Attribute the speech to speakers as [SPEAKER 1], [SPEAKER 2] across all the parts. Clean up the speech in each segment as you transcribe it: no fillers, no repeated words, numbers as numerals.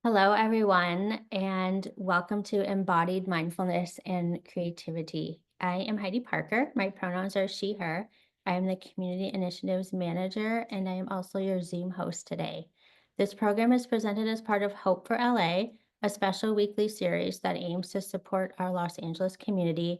[SPEAKER 1] Hello, everyone, and welcome to Embodied Mindfulness and Creativity. I am Heidi Parker. My pronouns are she, her. I am the Community Initiatives Manager, and I am also your Zoom host today. This program is presented as part of Hope for LA, a special weekly series that aims to support our Los Angeles community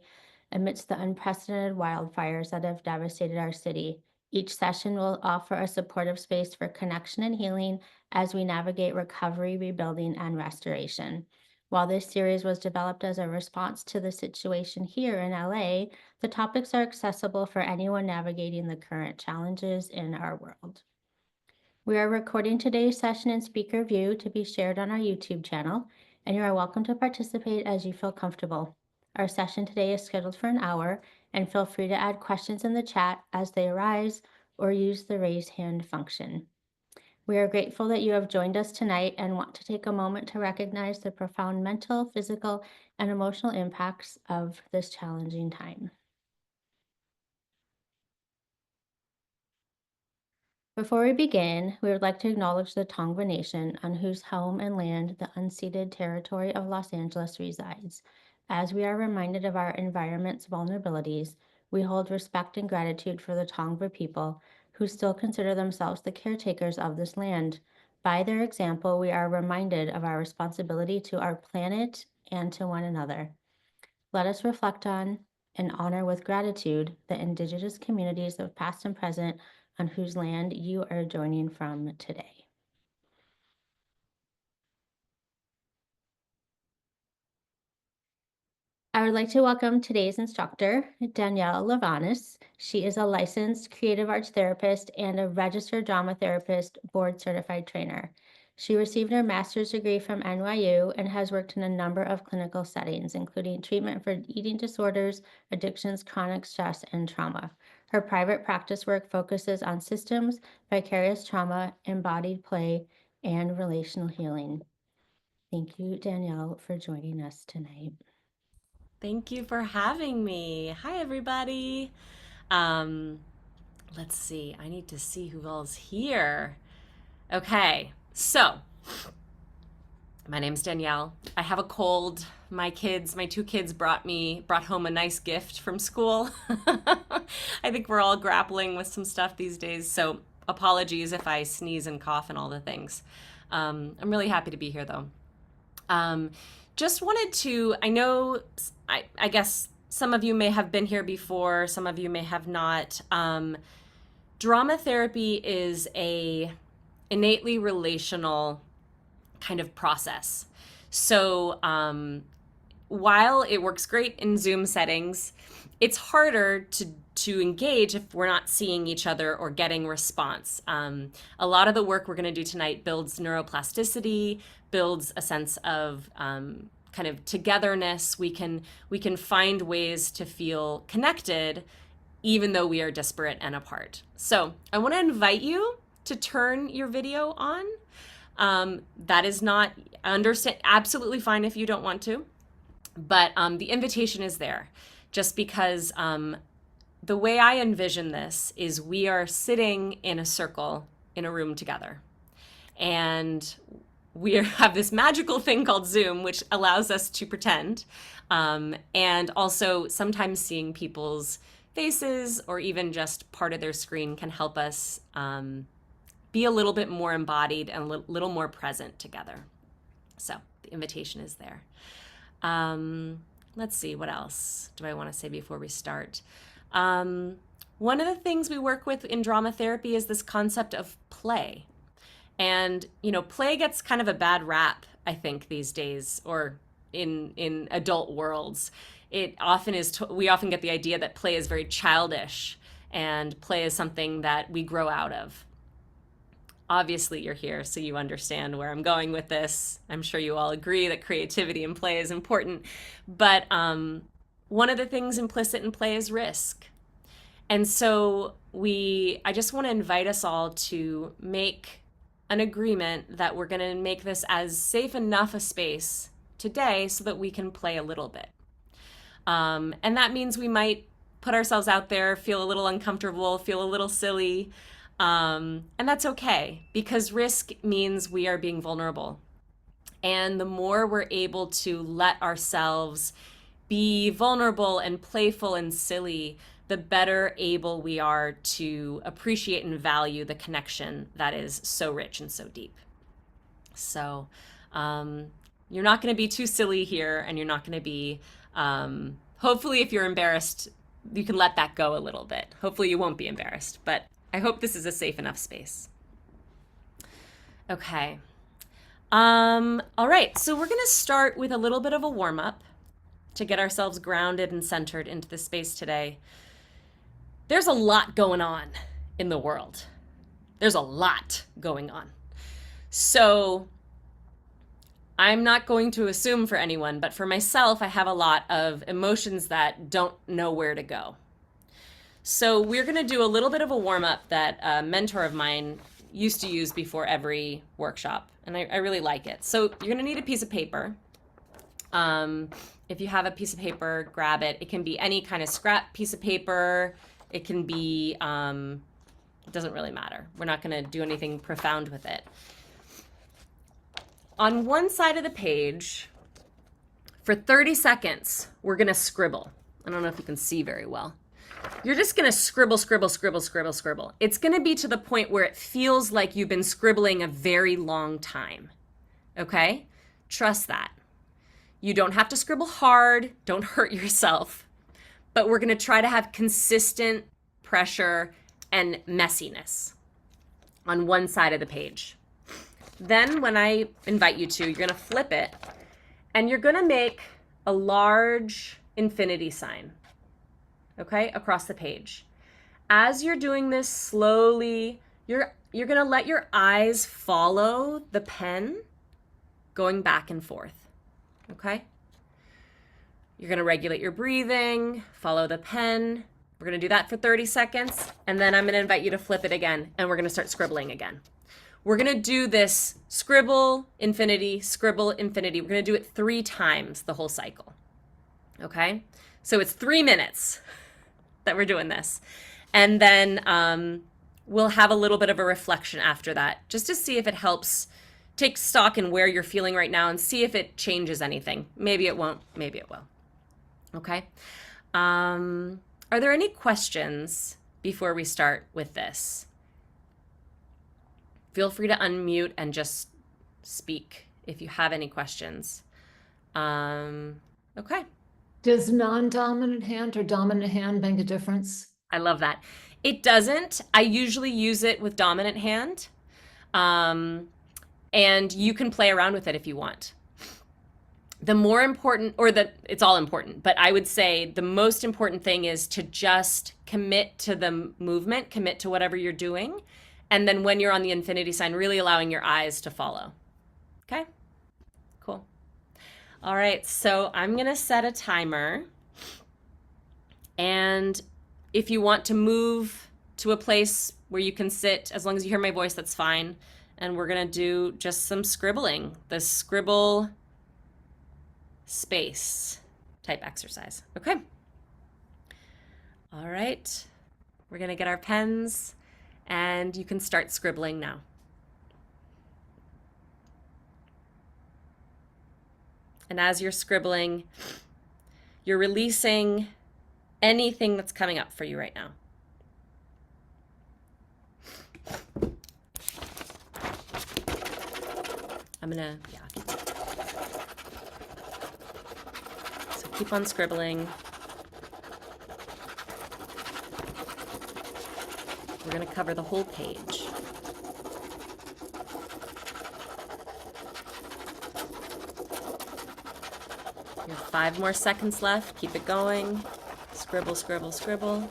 [SPEAKER 1] amidst the unprecedented wildfires that have devastated our city. Each session will offer a supportive space for connection and healing as we navigate recovery, rebuilding, and restoration. While this series was developed as a response to the situation here in LA, the topics are accessible for anyone navigating the current challenges in our world. We are recording today's session in speaker view to be shared on our YouTube channel, and you are welcome to participate as you feel comfortable. Our session today is scheduled for an hour, and feel free to add questions in the chat as they arise or use the raise hand function. We are grateful that you have joined us tonight and want to take a moment to recognize the profound mental, physical, and emotional impacts of this challenging time. Before we begin, we would like to acknowledge the Tongva Nation, on whose home and land the unceded territory of Los Angeles resides. As we are reminded of our environment's vulnerabilities, we hold respect and gratitude for the Tongva people who still consider themselves the caretakers of this land. By their example, we are reminded of our responsibility to our planet and to one another. Let us reflect on and honor with gratitude the Indigenous communities of past and present on whose land you are joining from today. I would like to welcome today's instructor, Danielle Lavanis. She is a licensed creative arts therapist and a registered drama therapist, board certified trainer. She received her master's degree from NYU and has worked in a number of clinical settings, including treatment for eating disorders, addictions, chronic stress, and trauma. Her private practice work focuses on systems, vicarious trauma, embodied play, and relational healing. Thank you, Danielle, for joining us tonight.
[SPEAKER 2] Thank you for having me. Hi, everybody. Um, let's see. I need to see who all's here. Okay, so my name's Danielle. I have a cold. My two kids brought home a nice gift from school. I think we're all grappling with some stuff these days, so apologies if I sneeze and cough and all the things. I'm really happy to be here, though. Um, just wanted to, I know, I guess some of you may have been here before, some of you may have not. Drama therapy is a innately relational kind of process. So while it works great in Zoom settings, it's harder to engage if we're not seeing each other or getting response. A lot of the work we're going to do tonight builds neuroplasticity, builds a sense of kind of togetherness. We can find ways to feel connected even though we are disparate and apart. So I want to invite you to turn your video on. That is not absolutely fine if you don't want to, but the invitation is there just because the way I envision this is we are sitting in a circle in a room together. And we have this magical thing called Zoom, which allows us to pretend. And also, sometimes seeing people's faces or even just part of their screen can help us be a little bit more embodied and a little more present together. So, the invitation is there. Let's see, what else do I want to say before we start? One of the things we work with in drama therapy is this concept of play. And, play gets kind of a bad rap, I think, these days, or in adult worlds. It often is, we often get the idea that play is very childish and play is something that we grow out of. Obviously, you're here, so you understand where I'm going with this. I'm sure you all agree that creativity in play is important. But one of the things implicit in play is risk. And so I just want to invite us all to make an agreement that we're going to make this as safe enough a space today so that we can play a little bit. And that means we might put ourselves out there, feel a little uncomfortable, feel a little silly. And that's okay, because risk means we are being vulnerable. And the more we're able to let ourselves be vulnerable and playful and silly, the better able we are to appreciate and value the connection that is so rich and so deep. So you're not going to be too silly here, and you're not going to be, hopefully, if you're embarrassed, you can let that go a little bit. Hopefully, you won't be embarrassed, but I hope this is a safe enough space. Okay. All right, so we're going to start with a little bit of a warm up to get ourselves grounded and centered into the space today. There's a lot going on in the world. There's a lot going on. So I'm not going to assume for anyone, but for myself, I have a lot of emotions that don't know where to go. So we're going to do a little bit of a warm up that a mentor of mine used to use before every workshop, and I really like it. So you're going to need a piece of paper. If you have a piece of paper, grab it. It can be any kind of scrap piece of paper. It can be, it doesn't really matter. We're not going to do anything profound with it. On one side of the page, for 30 seconds, we're going to scribble. I don't know if you can see very well. You're just going to scribble, scribble, scribble, scribble, scribble. It's going to be to the point where it feels like you've been scribbling a very long time. Okay? Trust that. You don't have to scribble hard. Don't hurt yourself. But we're going to try to have consistent pressure and messiness on one side of the page. Then when I invite you to, you're going to flip it, and you're going to make a large infinity sign, okay, across the page. As you're doing this slowly, you're going to let your eyes follow the pen going back and forth, okay? You're going to regulate your breathing, follow the pen. We're going to do that for 30 seconds, and then I'm going to invite you to flip it again, and we're going to start scribbling again. We're going to do this scribble, infinity, scribble, infinity. We're going to do it 3 times the whole cycle, okay? So it's 3 minutes that we're doing this. And then we'll have a little bit of a reflection after that, just to see if it helps take stock in where you're feeling right now and see if it changes anything. Maybe it won't, maybe it will. Okay. Are there any questions before we start with this? Feel free to unmute and just speak if you have any questions. Okay.
[SPEAKER 3] Does non-dominant hand or dominant hand make a difference?
[SPEAKER 2] I love that. It doesn't. I usually use it with dominant hand. And you can play around with it if you want. The more important, it's all important, but I would say the most important thing is to just commit to the movement, commit to whatever you're doing. And then when you're on the infinity sign, really allowing your eyes to follow. Okay? Cool. All right, so I'm going to set a timer. And if you want to move to a place where you can sit, as long as you hear my voice, that's fine. And we're going to do just some scribbling, the scribble space type exercise. Okay. All right. We're going to get our pens, and you can start scribbling now. And as you're scribbling, you're releasing anything that's coming up for you right now. So keep on scribbling. We're going to cover the whole page. You have 5 more seconds left. Keep it going. Scribble, scribble, scribble.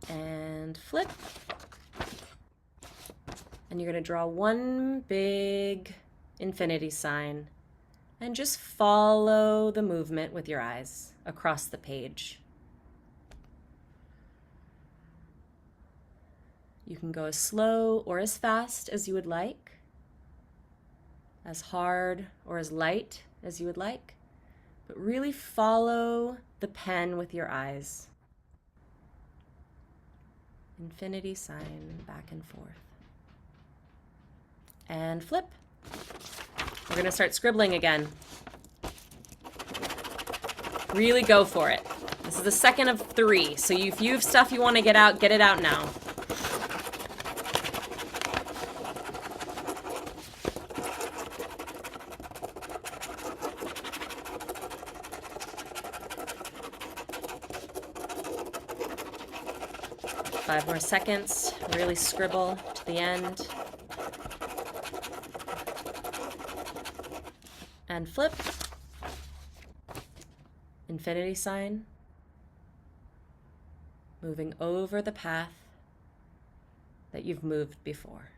[SPEAKER 2] And flip. And you're going to draw one big infinity sign and just follow the movement with your eyes across the page. You can go as slow or as fast as you would like, as hard or as light as you would like, but really follow the pen with your eyes. Infinity sign back and forth. And flip. We're going to start scribbling again. Really go for it. This is the second of 3, so if you have stuff you want to get it out now. Five more seconds. Really scribble to the end. And flip. Infinity sign. Moving over the path that you've moved before.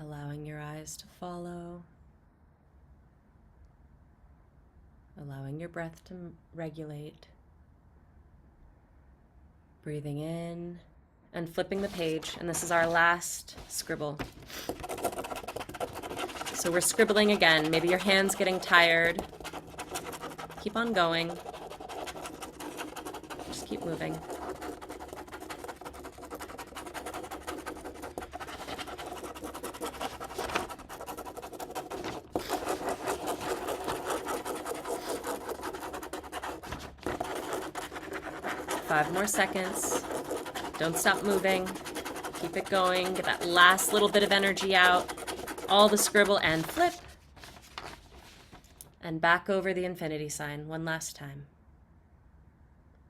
[SPEAKER 2] Allowing your eyes to follow. Allowing your breath to regulate. Breathing in and flipping the page. And this is our last scribble. So we're scribbling again. Maybe your hand's getting tired. Keep on going. Just keep moving. Five more seconds. Don't stop moving. Keep it going. Get that last little bit of energy out. All the scribble and flip. And back over the infinity sign one last time.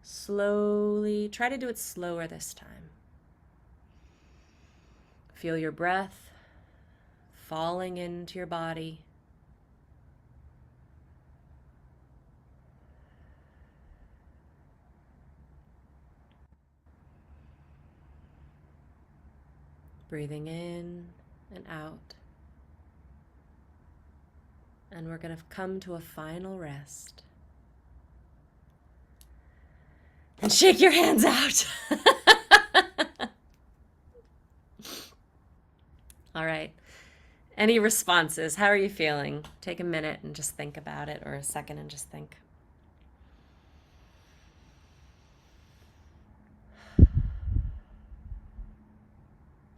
[SPEAKER 2] Slowly. Try to do it slower this time. Feel your breath falling into your body. Breathing in and out. And we're going to come to a final rest. And shake your hands out. All right. Any responses? How are you feeling? Take a minute and just think about it, or a second and just think.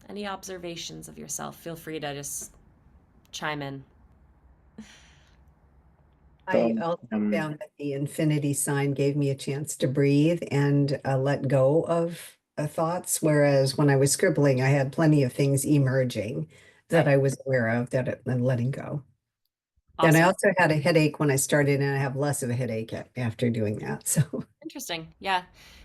[SPEAKER 2] Any observations of yourself? Feel free to just chime in.
[SPEAKER 4] I also found that the infinity sign gave me a chance to breathe and let go of thoughts, whereas when I was scribbling, I had plenty of things emerging that I was aware of and letting go.
[SPEAKER 2] Awesome.
[SPEAKER 4] And I also had a headache when I started, and I have less of a headache after doing that. So
[SPEAKER 2] Interesting. Yeah.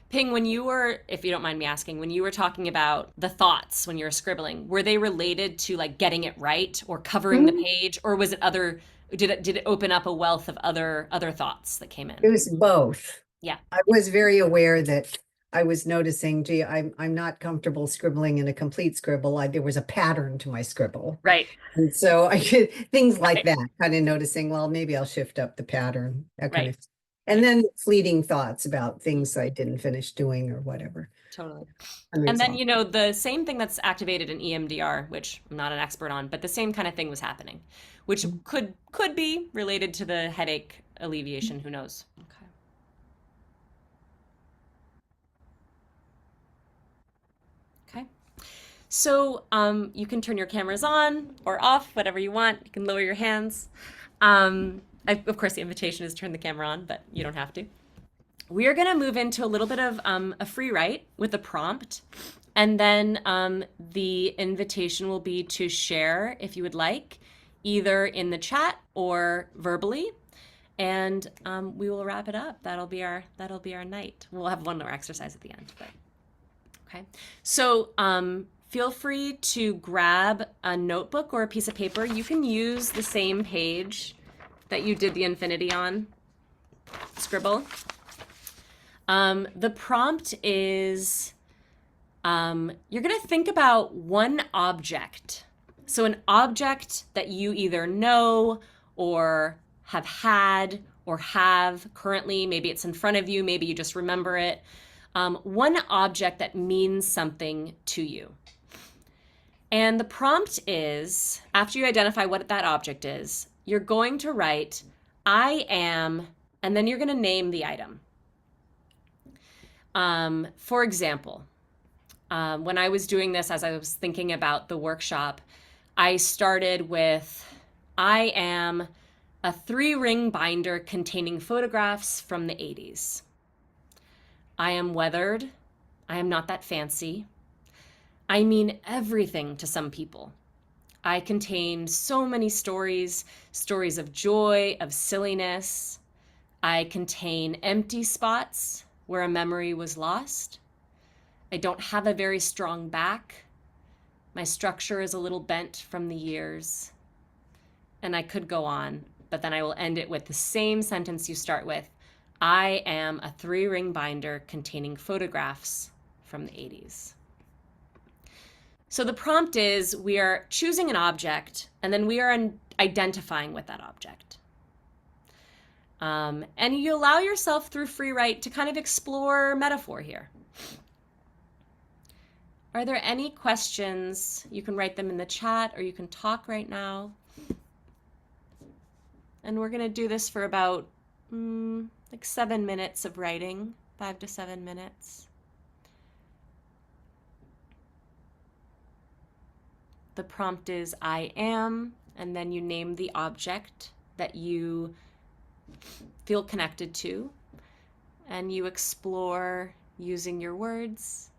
[SPEAKER 2] Ping, when you were, if you don't mind me asking, when you were talking about the thoughts when you were scribbling, were they related to like getting it right or covering the page, or was it other, did it open up a wealth of other thoughts that came in?
[SPEAKER 4] it was both.
[SPEAKER 2] Yeah.
[SPEAKER 4] I was very aware that I was noticing, gee, I'm not comfortable scribbling in a complete scribble. There was a pattern to my scribble.
[SPEAKER 2] Right.
[SPEAKER 4] And so I did things like that, kind of noticing, well, maybe I'll shift up the pattern, that kind
[SPEAKER 2] Right.
[SPEAKER 4] of, and then fleeting thoughts about things I didn't finish doing or whatever.
[SPEAKER 2] Totally. And then, you know, the same thing that's activated in EMDR, which I'm not an expert on, but the same kind of thing was happening, which could be related to the headache alleviation. Who knows? Okay. Okay. So you can turn your cameras on or off, whatever you want. You can lower your hands. Of course, the invitation is turn the camera on, but you don't have to. We are going to move into a little bit of a free write with a prompt. And then the invitation will be to share if you would like, either in the chat or verbally. And we will wrap it up. That'll be our night. We'll have one more exercise at the end. But okay. So feel free to grab a notebook or a piece of paper. You can use the same page that you did the infinity on. Scribble. The prompt is you're going to think about one object. So an object that you either know or have had or have currently. Maybe it's in front of you. Maybe you just remember it. One object that means something to you. And the prompt is, after you identify what that object is, you're going to write, I am And then you're going to name the item. For example, when I was doing this, as I was thinking about the workshop, I started with, I am a 3-ring binder containing photographs from the 80s. I am weathered. I am not that fancy. I mean everything to some people. I contain so many stories, stories of joy, of silliness. I contain empty spots where a memory was lost. I don't have a very strong back. My structure is a little bent from the years. And I could go on, but then I will end it with the same sentence you start with. I am a 3-ring binder containing photographs from the 80s. So the prompt is, we are choosing an object, and then we are identifying with that object. And you allow yourself through free write to kind of explore metaphor here. Are there any questions? You can write them in the chat, or you can talk right now. And we're going to do this for about like 7 minutes of writing, 5 to 7 minutes. The prompt is I am, and then you name the object that you feel connected to, and you explore using your words,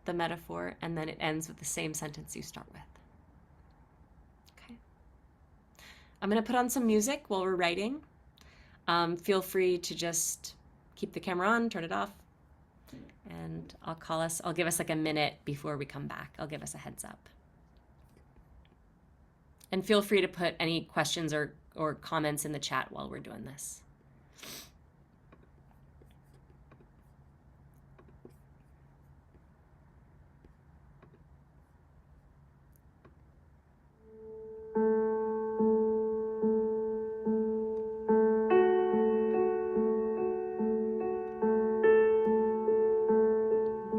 [SPEAKER 2] the metaphor, and then it ends with the same sentence you start with. Okay. I'm going to put on some music while we're writing. Feel free to just keep the camera on, turn it off, and I'll give us like a minute before we come back. I'll give us a heads up. And feel free to put any questions or comments in the chat while we're doing this.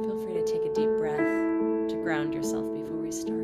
[SPEAKER 2] Feel free to take a deep breath to ground yourself before we start.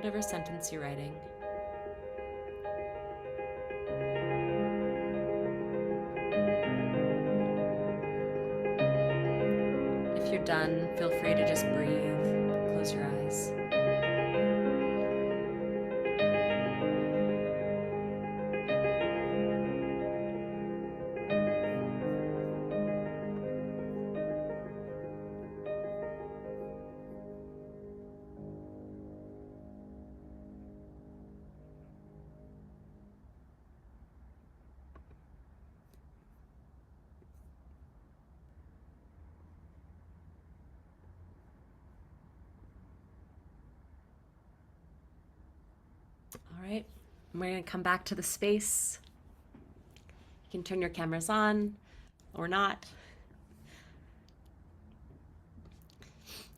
[SPEAKER 2] whatever sentence you're writing. If you're done, feel free to just breathe, close your eyes. All right, we're going to come back to the space. You can turn your cameras on or not.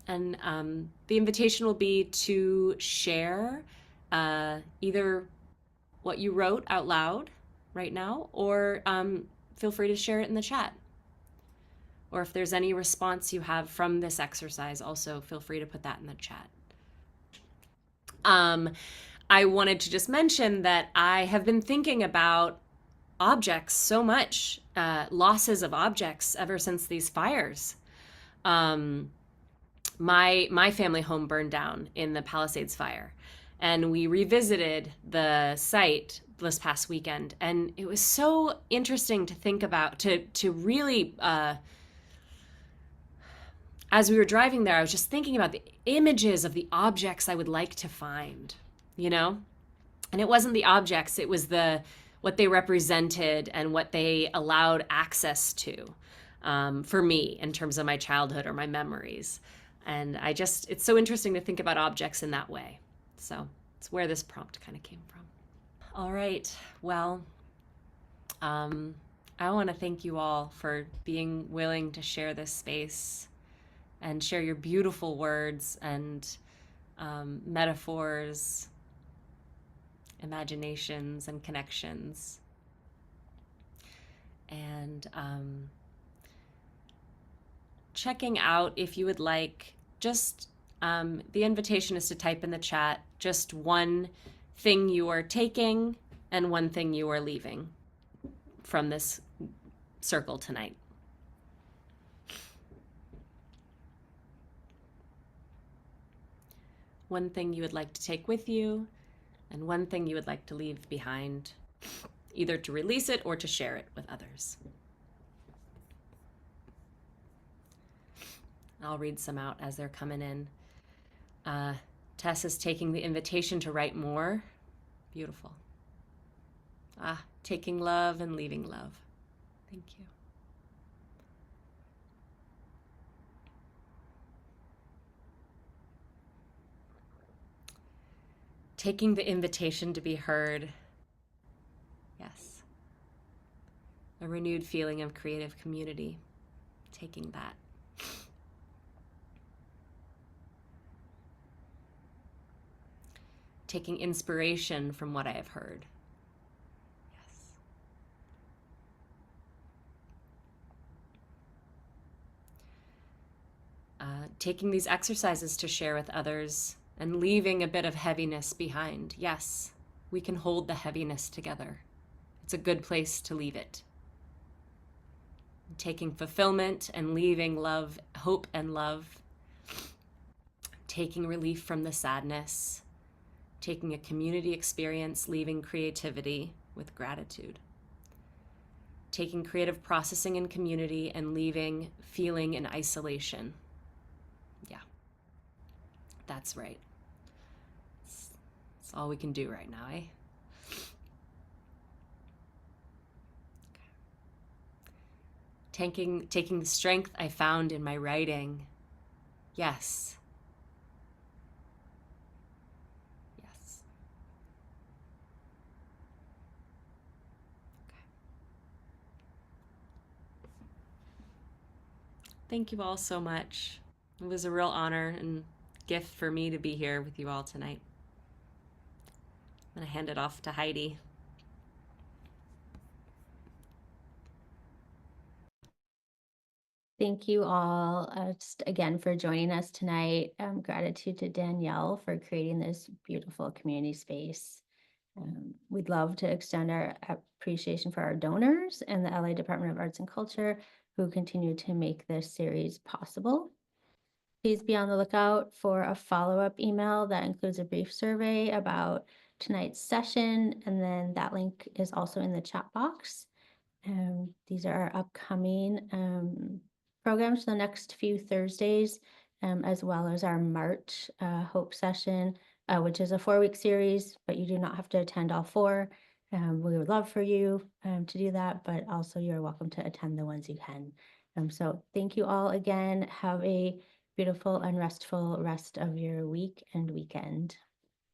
[SPEAKER 2] And the invitation will be to share either what you wrote out loud right now, or feel free to share it in the chat. Or if there's any response you have from this exercise, also feel free to put that in the chat. I wanted to just mention that I have been thinking about objects so much, losses of objects ever since these fires. My family home burned down in the Palisades fire, and we revisited the site this past weekend, and it was so interesting to think about, to really, as we were driving there, I was just thinking about the images of the objects I would like to find, you know? And it wasn't the objects, it was what they represented and what they allowed access to for me in terms of my childhood or my memories. And it's so interesting to think about objects in that way. So it's where this prompt kind of came from. All right, well, I want to thank you all for being willing to share this space and share your beautiful words and metaphors, imaginations, and connections. And checking out, if you would like, just the invitation is to type in the chat just one thing you are taking and one thing you are leaving from this circle tonight. One thing you would like to take with you, and one thing you would like to leave behind, either to release it or to share it with others. I'll read some out as they're coming in. Tess is taking the invitation to write more. Beautiful. Taking love and leaving love. Thank you. Taking the invitation to be heard. Yes. A renewed feeling of creative community. Taking that. Taking inspiration from what I have heard. Yes. Taking these exercises to share with others and leaving a bit of heaviness behind. Yes, we can hold the heaviness together. It's a good place to leave it. Taking fulfillment and leaving love, hope and love. Taking relief from the sadness. Taking a community experience, leaving creativity with gratitude. Taking creative processing in community and leaving feeling in isolation. Yeah, that's right. That's all we can do right now, eh? Okay. Taking the strength I found in my writing. Yes. Yes. Okay. Thank you all so much. It was a real honor and gift for me to be here with you all tonight. I'm going to hand it off to Heidi.
[SPEAKER 1] Thank you all just again for joining us tonight. Gratitude to Danielle for creating this beautiful community space. We'd love to extend our appreciation for our donors and the LA Department of Arts and Culture who continue to make this series possible. Please be on the lookout for a follow-up email that includes a brief survey about tonight's session, and then that link is also in the chat box. These are our upcoming programs for the next few Thursdays, as well as our March Hope session, which is a 4-week series, but you do not have to attend all 4. We would love for you to do that, but also you're welcome to attend the ones you can. So thank you all again. Have a beautiful and restful rest of your week and weekend.